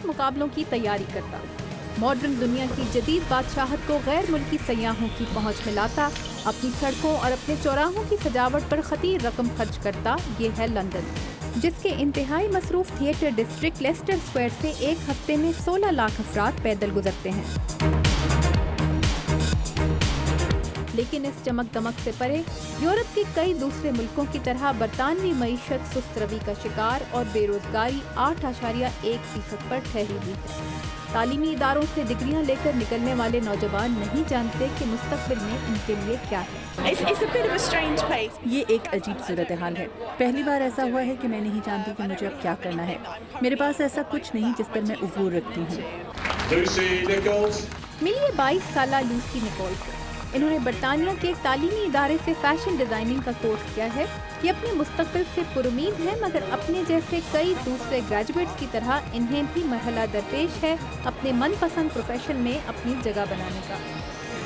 मजबूत मुकाबलों की तैयारी करता, मॉडर्न दुनिया की जदीद बादशाहत को गैर मुल्की सयाहों की पहुँच में लाता, अपनी सड़कों और अपने चौराहों की सजावट पर खतीर रकम खर्च करता। ये है लंदन, जिसके इंतहाई मसरूफ थिएटर डिस्ट्रिक्ट लेस्टर स्क्वायर से एक हफ्ते में 16 लाख अफराद पैदल गुजरते हैं। लेकिन इस चमक दमक से परे यूरोप के कई दूसरे मुल्कों की तरह बरतानवी मईशत सुस्त रवि का शिकार और बेरोजगारी 8.1% पर ठहरी हुई है। तालीमी इदारों से डिग्रियां लेकर निकलने वाले नौजवान नहीं जानते कि मुस्तकबिल में उनके लिए क्या है। ये एक अजीब सूरत हाल है। पहली बार ऐसा हुआ है कि मैं नहीं जानती कि मुझे अब क्या करना है। मेरे पास ऐसा कुछ नहीं जिस पर मैं उबूर रखती हूँ। मिलिए 22 साला लूसी निकोल से। इन्होंने बरतानिया के एक तालीमी इदारे से फैशन डिज़ाइनिंग का कोर्स किया है। ये अपने मुस्तकबिल से पुरुमीद है, मगर अपने जैसे कई दूसरे ग्रेजुएट्स की तरह इन्हें भी मरहला दरपेश है अपने मनपसंद प्रोफेशन में अपनी जगह बनाने का।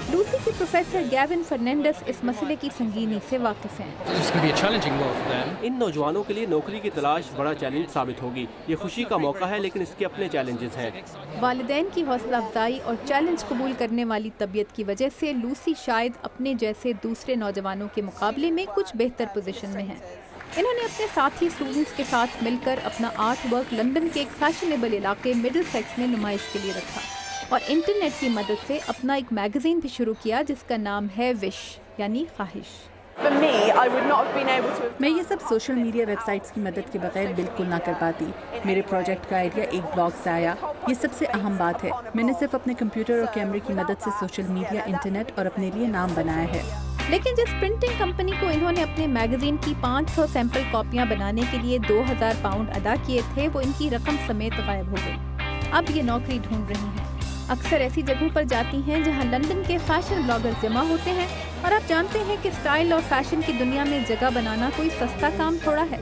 लूसी के प्रोफेसर गैविन फर्नांडिस इस मसले की संगीनी से वाकिफ हैं। इन नौजवानों के लिए नौकरी की तलाश बड़ा चैलेंज साबित होगी। ये खुशी का मौका है, लेकिन इसके अपने चैलेंजेस हैं। वालिदैन की हौसला अफजाई और चैलेंज कबूल करने वाली तबीयत की वजह से लूसी शायद अपने जैसे दूसरे नौजवानों के मुकाबले में कुछ बेहतर पोजीशन में है। इन्होंने अपने साथी स्टूडेंट्स के साथ मिलकर अपना आर्ट वर्क लंदन के एक फैशनेबल इलाके मिडिल सेक्स में नुमाइश के लिए रखा और इंटरनेट की मदद से अपना एक मैगजीन भी शुरू किया जिसका नाम है विश, यानी ख्वाहिश। मैं ये सब सोशल मीडिया वेबसाइट्स की मदद के बगैर बिल्कुल ना कर पाती। मेरे प्रोजेक्ट का आइडिया एक ब्लॉग से आया। ये सबसे अहम बात है। मैंने सिर्फ अपने कंप्यूटर और कैमरे की मदद से सोशल मीडिया, इंटरनेट और अपने लिए नाम बनाया है। लेकिन जिस प्रिंटिंग कंपनी को इन्होंने अपने मैगजीन की 500 सैंपल कॉपियां बनाने के लिए 2000 पाउंड अदा किए थे, वो इनकी रकम समेत गायब हो गई। अब ये नौकरी ढूंढ रही हैं। अक्सर ऐसी जगहों पर जाती हैं जहां लंदन के फैशन ब्लॉगर्स जमा होते हैं, और आप जानते हैं कि स्टाइल और फैशन की दुनिया में जगह बनाना कोई सस्ता काम थोड़ा है।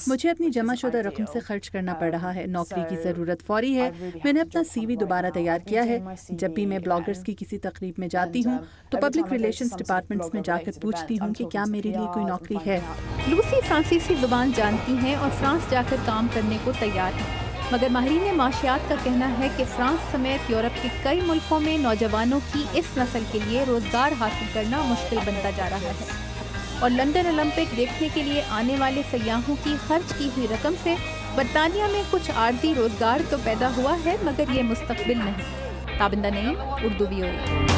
मुझे अपनी जमाशुदा रकम से खर्च करना पड़ रहा है। नौकरी की ज़रूरत फौरी है। मैंने अपना CV दोबारा तैयार किया है। जब भी मैं ब्लॉगर्स की किसी तकरीब में जाती हूँ तो पब्लिक रिलेशंस डिपार्टमेंट्स में जाकर पूछती हूँ कि क्या मेरे लिए कोई नौकरी है। लूसी फ्रांसीसी जुबान जानती हैं और फ्रांस जाकर काम करने को तैयार हैं, मगर माहिरीन माशियात का कहना है कि फ्रांस समेत यूरोप के कई मुल्कों में नौजवानों की इस नस्ल के लिए रोजगार हासिल करना मुश्किल बनता जा रहा है। और लंदन ओलंपिक देखने के लिए आने वाले सयाहों की खर्च की हुई रकम से बरतानिया में कुछ आर्जी रोजगार तो पैदा हुआ है, मगर ये मुस्तकबिल नहीं। ताबिंदा नईम, उर्दू VOA।